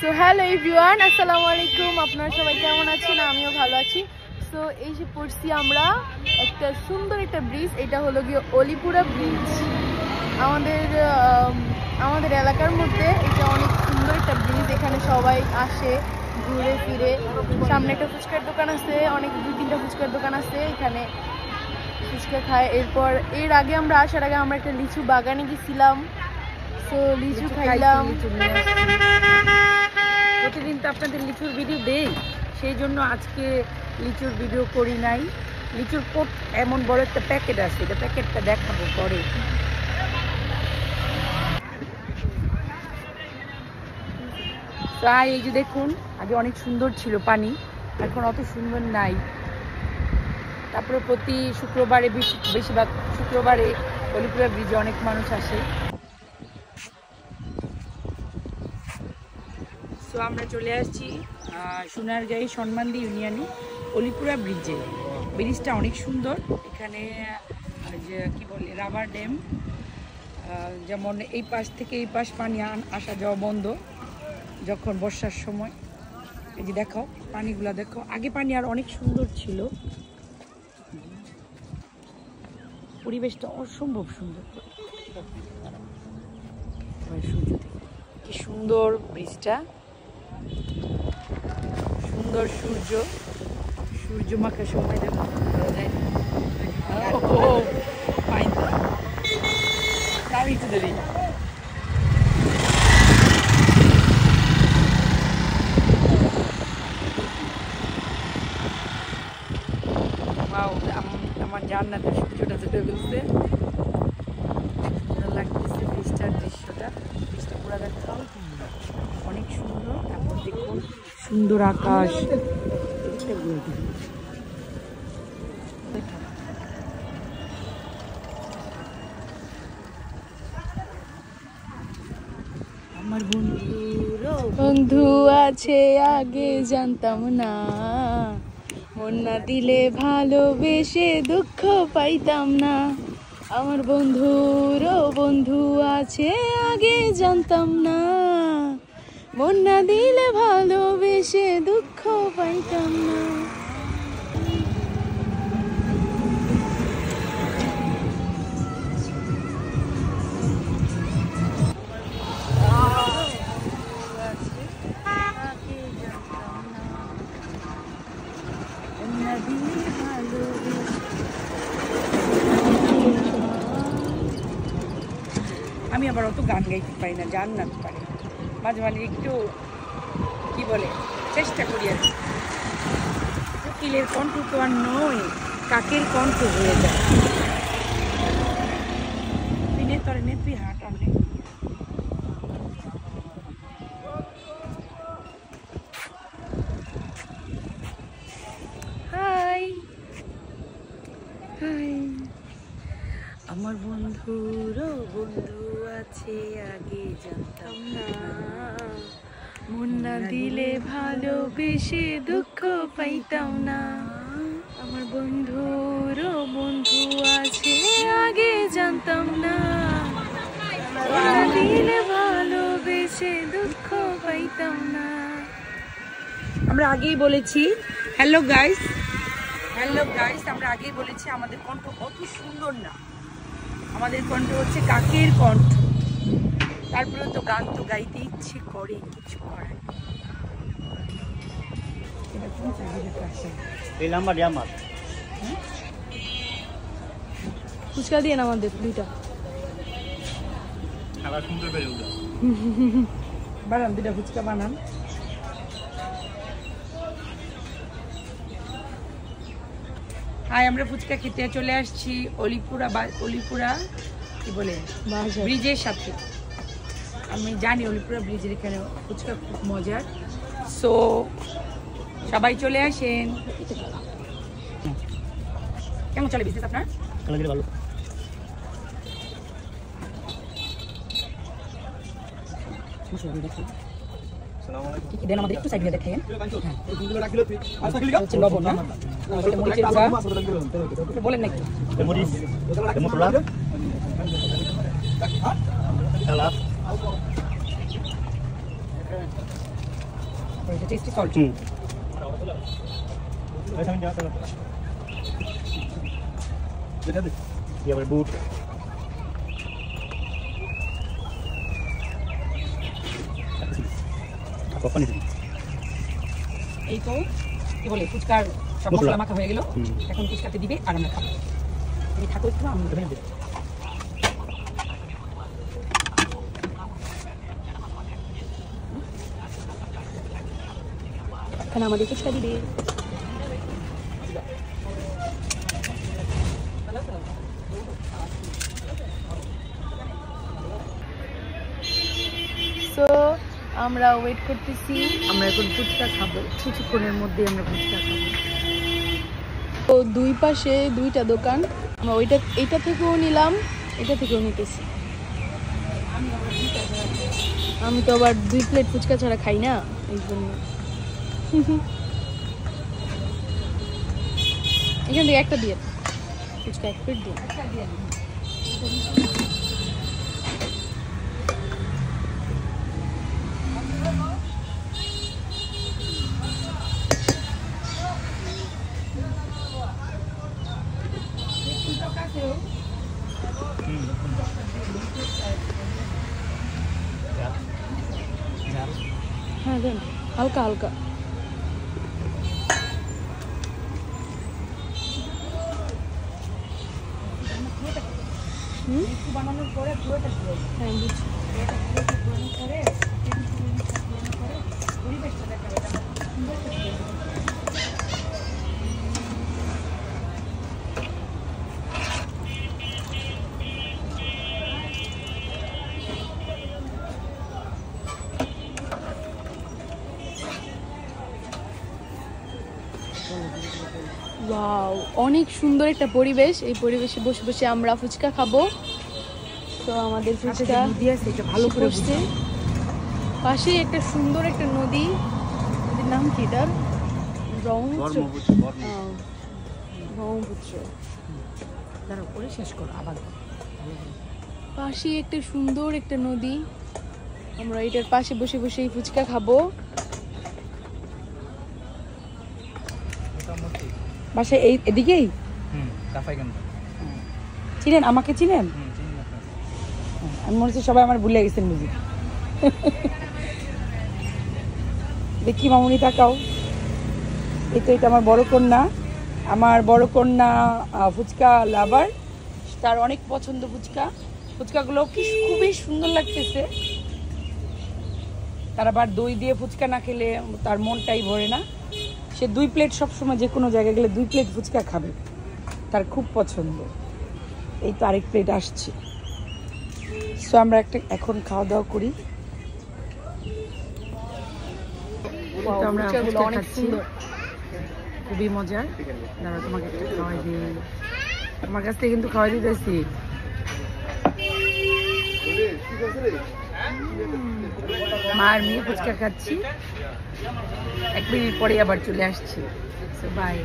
So hello everyone, আসসালামু আলাইকুম। আপনারা সবাই কেমন আছেন? আমিও ভালো আছি। সো এসে পড়ছি আমরা একটা সুন্দর একটা ব্রিজ, এটা হলো গিয়ে অলিপুরা ব্রিজ। আমাদের এলাকার মধ্যে এটা অনেক সুন্দর একটা ব্রিজ। এখানে সবাই আসে ঘুরে ফিরে। সামনে একটা ফুচকার দোকান আছে, অনেক 2-3টা ফুচকার দোকান আছে, এখানে ফুচকা খায়। এর আগে আমরা আসার আগে আমরা একটা লিচু বাগানে গেছিলাম, তো লিচু খাইলাম। প্রতিদিন তো আপনাদের লিচুর ভিডিও দেই, সেই জন্য আজকে লিচুর ভিডিও করি নাই। লিচুর কোট এমন বড় একটা প্যাকেট আছে, এটা প্যাকেটটা দেখাবো পরে। তাই এই যে দেখুন, আগে অনেক সুন্দর ছিল পানি, এখন অত সুন্দর নাই। তারপরে প্রতি শুক্রবারে, বেশিরভাগ শুক্রবারে অলিপুরা ব্রিজে অনেক মানুষ আসে। তো আমরা চলে আসছি সোনারগাঁই সম্মানদী ইউনিয়নে অলিপুরা ব্রিজে। ব্রিজটা অনেক সুন্দর। এখানে যে কি বলে রাবার ড্যাম, যেমন এই পাশ থেকে এই পাশ পানি আসা যাওয়া বন্ধ যখন বর্ষার সময়। এই যে দেখো পানিগুলা দেখো, আগে পানি আর অনেক সুন্দর ছিল, পরিবেশটা অসম্ভব সুন্দর। সূর্য কি সুন্দর ব্রিজটা, সুন্দর সূর্য মাখা সময় দেখো। আমার জান্নাতে সূর্যটা যেতে বলছে, সুন্দর লাগতেছে ব্রিজটার দৃশ্যটা। ব্রিজটা পুরো দেখাও অনেক সুন্দর। তারপর দেখুন সুন্দর আকাশ। আমার বন্ধু আছে আগে জানতাম না, মন না দিলে ভালোবেসে দুঃখ পাইতাম না। আমার বন্ধু আছে আগে জানতাম না, মন না দিলে ভালোবেসে দুঃখ পাইতাম না। আমি আবার অত গান গাইতে পারি না, জান্নাত পারি, মাঝে মাঝে একটু কি বলে চেষ্টা করি আর কি। কোকিলের কণ্ঠ তো আর নয়, কাকের কণ্ঠ হয়ে যায়। তুই হাট অনেক আমার বন্ধু আছে আগে জানতাম না, মন না দিলে ভালোবেসে দুঃখ পাইতাম না। আমার বন্ধু আছে আগে জানতাম না, মন না দিলে ভালোবেসে দুঃখ পাইতাম না। আমরা আগেই বলেছি, হ্যালো গাইস, আমরা আগেই বলেছি আমাদের কণ্ঠ অত সুন্দর না, আমাদের কণ্ঠ হচ্ছে কাকের কণ্ঠ। তারপরে তো গান তো গাইতে ইচ্ছে করে, কিছু করার। ফুচকা দিয়ে না আমাদের 2টা বানান, 2টা ফুচকা বানান। আমরা ফুচকা খেতে চলে আসছি অলিপুরা কি বলে ব্রিজের সাথে। আমি জানি অলিপুরা ব্রিজের এখানে ফুচকা খুব মজার। সো সবাই চলে আসেন। কেমন চলে বিজনেস আপনার? ভালো। দেন আমাদের একটু সাইডে দেখেন, লবণ না বলেন নাকি এটা টেস্টি সল্ট। বুট এই তো কি বলে ফুচকার সব মশলা মাখা হয়ে গেল, এখন ফুচকাতে দিবে আর আমরা খাবো। তুমি থাকো একটু, আমি ধরে দেবো। এখন আমাদের ফুচকা দিবে। সো আমরা ওয়েট করতেছি। আমরা এখন ফুচকা খাবো, কিছুক্ষণের মধ্যে আমরা ফুচকা খাবো। তো দুই পাশে দুইটা দোকান, আমরা এইটা থেকেও নিলাম, এটা থেকেও নিতেছি। আমি তো আবার 2 প্লেট ফুচকা ছাড়া খাই না, এই জন্য। এখান থেকে একটা দিয়ে ফুচকা 1 প্লেট দিয়ে। হ্যাঁ দেন, হালকা হালকা। বানানোর পরে পুরোটা হ্যাঁ বুঝছি। ওয়াও, অনেক সুন্দর একটা পরিবেশ। এই পরিবেশে বসে বসে আমরা ফুচকা খাবো। তো আমাদের ফুচকা ভালো করে বসছে, পাশে একটা সুন্দর একটা নদী। নদীর নাম কি এটার? ব্রহ্মপুত্র। দাঁড়াও করে শেষ করো আবার। পাশে একটা সুন্দর একটা নদী, আমরা এটার পাশে বসে বসে এই ফুচকা খাবো। বাসা এই এদিকেই চিনেন? আমাকে চিনেন? আমি মনে হচ্ছে সবাই আমার ভুলে গেছেন বুঝি। দেখি মামুনি তাকাও, এই তো এটা আমার বড় কন্যা। আমার বড় কন্যা ফুচকা লাভার, তার অনেক পছন্দ ফুচকা। ফুচকাগুলো কি খুবই সুন্দর লাগতেছে। তার আবার দই দিয়ে ফুচকা না খেলে তার মনটাই ভরে না। সে 2 প্লেট সবসময় যে কোনো জায়গায় গেলে 2 প্লেট ফুচকা খাবে, তার খুব পছন্দ। এই তো আরেক প্লেট আসছে। সো আমরা এখন খাওয়া দাওয়া করি। তো আমরা ফুচকা খাচ্ছি, খুবই মজার। দাঁড়া তোমাকে একটা খাওয়াই দিই, আমার কাছ থেকে কিন্তু খাওয়াই দিতেছি। মার মেয়ে ফুচকা খাচ্ছি, 1 মিনিট পরে আবার চলে আসছি। বাই।